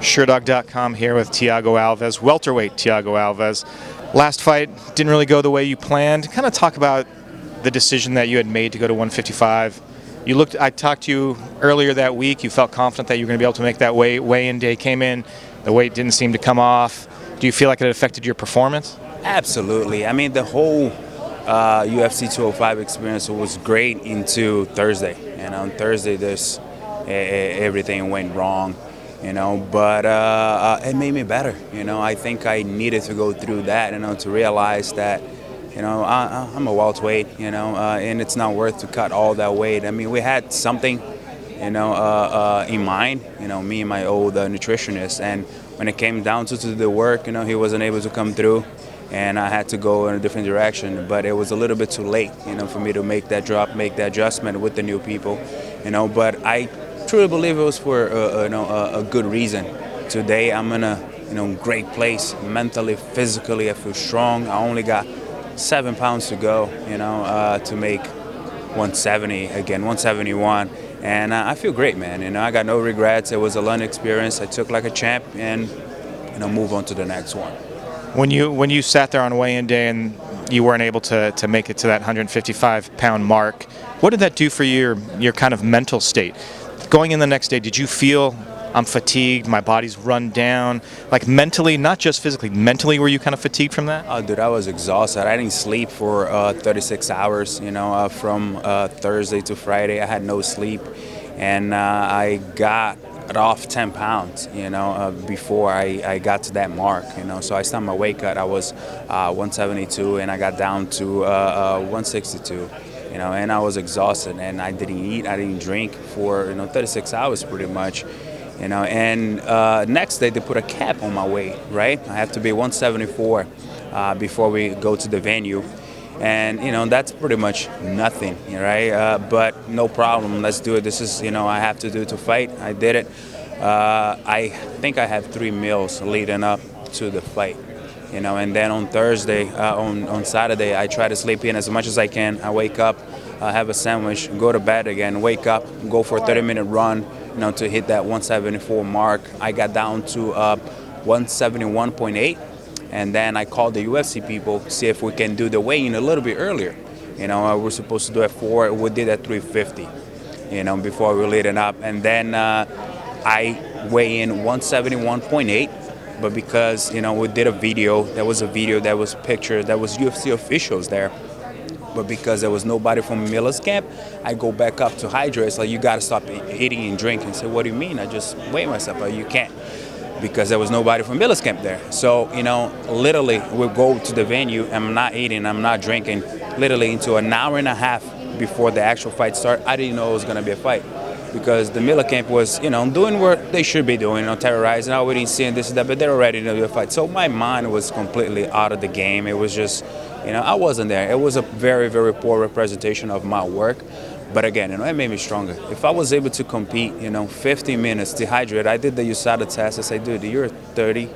Sherdog.com here with Thiago Alves, welterweight Thiago Alves. Last fight didn't really go the way you planned. Kind of talk about the decision that you had made to go to 155. I talked to you earlier that week. You felt confident that you were going to be able to make that weigh-in day. Came in, the weight didn't seem to come off. Do you feel like it affected your performance? Absolutely. I mean, the whole UFC 205 experience was great into Thursday. And on Thursday, everything went wrong. But it made me better. I think I needed to go through that, to realize that, I'm a welterweight, and it's not worth to cut all that weight. I mean, we had something, in mind, me and my old nutritionist, and when it came down to the work, he wasn't able to come through, and I had to go in a different direction. But it was a little bit too late, for me to make that drop, make that adjustment with the new people, But I truly believe it was for a good reason. Today I'm in a great place mentally, physically. I feel strong. I only got 7 pounds to go, to make 170 again, 171, and I feel great, man. I got no regrets. It was a learning experience. I took like a champ, and move on to the next one. When you sat there on weigh-in day and you weren't able to make it to that 155-pound mark, what did that do for your kind of mental state? Going in the next day, did you feel, I'm fatigued, my body's run down? Like mentally, not just physically, mentally were you kind of fatigued from that? Oh, dude, I was exhausted. I didn't sleep for 36 hours, from Thursday to Friday. I had no sleep, and I got off 10 pounds, before I got to that mark, So I stopped my weight cut. I was 172, and I got down to 162. And I was exhausted, and I didn't eat, I didn't drink for 36 hours pretty much, And next day they put a cap on my weight, right? I have to be 174 before we go to the venue, and that's pretty much nothing, right? But no problem, let's do it. This is I have to do to fight. I did it. I think I had 3 meals leading up to the fight. And then on Thursday, on Saturday, I try to sleep in as much as I can. I wake up, have a sandwich, go to bed again, wake up, go for a 30-minute run, to hit that 174 mark. I got down to 171.8, and then I called the UFC people to see if we can do the weigh-in a little bit earlier. We're supposed to do it 4, we did at 350, before we were leading up. And then I weigh in 171.8. But because, we did a video, there was picture, there was UFC officials there. But because there was nobody from Miller's camp, I go back up to hydrate. It's like, you got to stop eating and drinking. I said, what do you mean? I just weigh myself. Like, you can't, because there was nobody from Miller's camp there. So, literally, we go to the venue, I'm not eating, I'm not drinking. Literally into an hour and a half before the actual fight started, I didn't know it was going to be a fight. Because the Miller camp was, doing what they should be doing, terrorizing. We didn't see this and that, but they're already in the fight. So my mind was completely out of the game. It was just, I wasn't there. It was a very, very poor representation of my work. But again, it made me stronger. If I was able to compete, 15 minutes dehydrated, I did the USADA test. I said, dude, you're 35%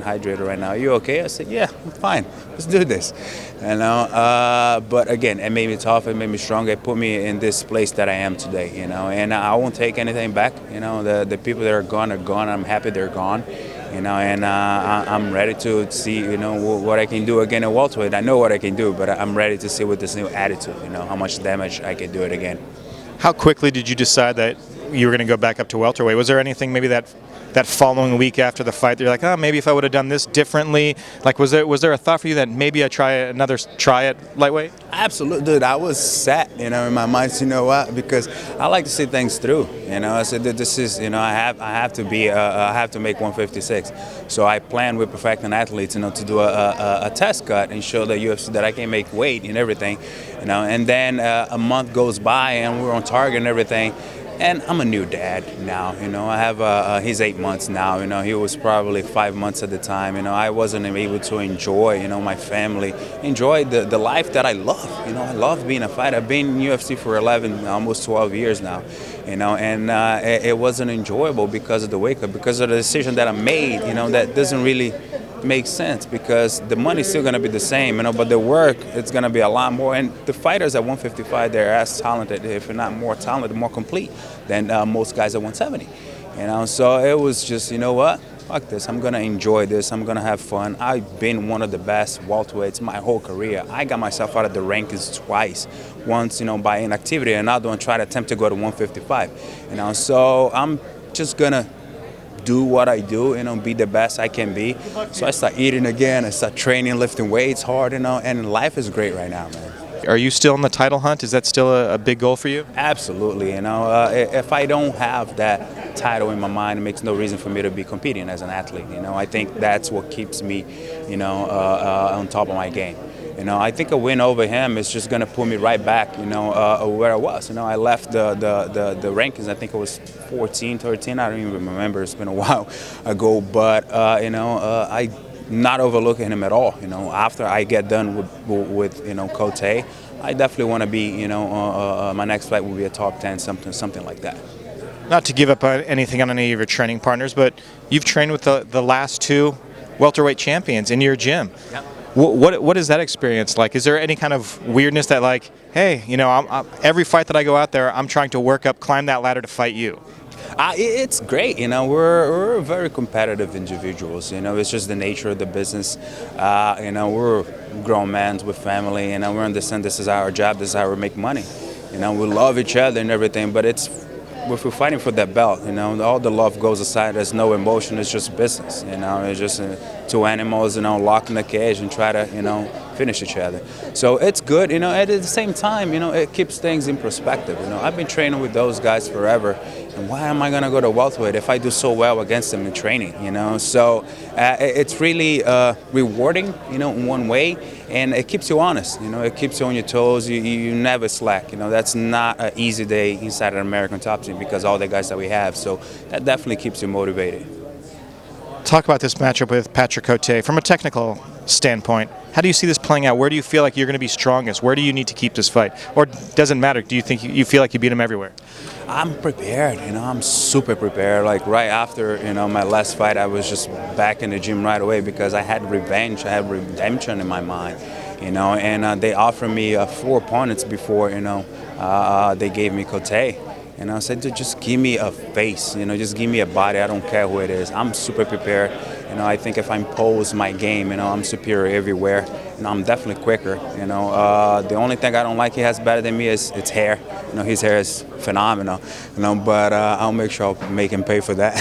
hydrated right now. Are you okay? I said, yeah, I'm fine. Let's do this. But again, it made me tough. It made me stronger. It put me in this place that I am today, And I won't take anything back. The people that are gone are gone. I'm happy they're gone. And I'm ready to see, what I can do again at welterweight. I know what I can do, but I'm ready to see with this new attitude, how much damage I can do it again. How quickly did you decide that you were going to go back up to welterweight? Was there anything maybe that following week after the fight that you're like, oh, maybe if I would have done this differently? Like, was there a thought for you that maybe I try at lightweight? Absolutely, dude. I was set, in my mind. You know what? Because I like to see things through. I said that this is, I have to make 156. So I planned with Perfecting Athletes, to do a test cut and show the UFC that I can make weight and everything, And then a month goes by and we're on target and everything. And I'm a new dad now, I have, he's 8 months now, he was probably 5 months at the time, I wasn't able to enjoy, my family, enjoy the life that I love, I love being a fighter. I've been in UFC for 11, almost 12 years now, and it wasn't enjoyable because of the wake up, because of the decision that I made, that doesn't really make sense, because the money's still going to be the same, but the work, it's going to be a lot more. And the fighters at 155, they're as talented, if not more talented, more complete than most guys at 170. You know, so it was just, you know what? Fuck this. I'm gonna enjoy this. I'm gonna have fun. I've been one of the best welterweights my whole career. I got myself out of the rankings twice. Once, you know, by inactivity, another one tried to attempt to go to 155. You know, so I'm just gonna do what I do, you know, be the best I can be. So I start eating again. I start training, lifting weights hard, you know, and life is great right now, man. Are you still in the title hunt? Is that still a big goal for you? Absolutely, you know. If I don't have that title in my mind, it makes no reason for me to be competing as an athlete. You know, I think that's what keeps me, you know, on top of my game. You know, I think a win over him is just going to put me right back, you know, where I was. You know, I left the rankings, I think it was 14, 13, I don't even remember. It's been a while ago. But, you know, I not overlooking him at all. You know, after I get done with you know, Cote, I definitely want to be, you know, my next fight will be a top 10, something like that. Not to give up anything on any of your training partners, but you've trained with the last two welterweight champions in your gym. Yep. What is that experience like? Is there any kind of weirdness that, like, hey, you know, every fight that I go out there, I'm trying to work up, climb that ladder to fight you? It's great, you know. We're very competitive individuals. You know, it's just the nature of the business. You know, we're grown men with family. You know, we understand this is our job. This is how we make money. You know, we love each other and everything, but if we're fighting for that belt, you know, all the love goes aside. There's no emotion. It's just business. You know, it's just two animals, you know, locked in a cage and try to, you know, finish each other. So it's good, you know. At the same time, you know, it keeps things in perspective. You know, I've been training with those guys forever, and why am I gonna go to welterweight if I do so well against them in training? You know, so it's really rewarding, you know, in one way, and it keeps you honest. You know, it keeps you on your toes. You never slack. You know, that's not an easy day inside an American top team because all the guys that we have. So that definitely keeps you motivated. Talk about this matchup with Patrick Cote from a technical standpoint. How do you see this playing out? Where do you feel like you're going to be strongest? Where do you need to keep this fight? Or doesn't matter? Do you think you feel like you beat him everywhere? I'm prepared, you know. I'm super prepared. Like right after, you know, my last fight, I was just back in the gym right away because I had revenge. I had redemption in my mind, you know. And they offered me 4 opponents before, you know, they gave me Cote. And I said, dude, just give me a face, you know, just give me a body. I don't care who it is. I'm super prepared. You know, I think if I impose my game, you know, I'm superior everywhere. You know, I'm definitely quicker. You know, the only thing I don't like he has better than me is its hair. You know, his hair is phenomenal. You know, but I'll make sure I'll make him pay for that.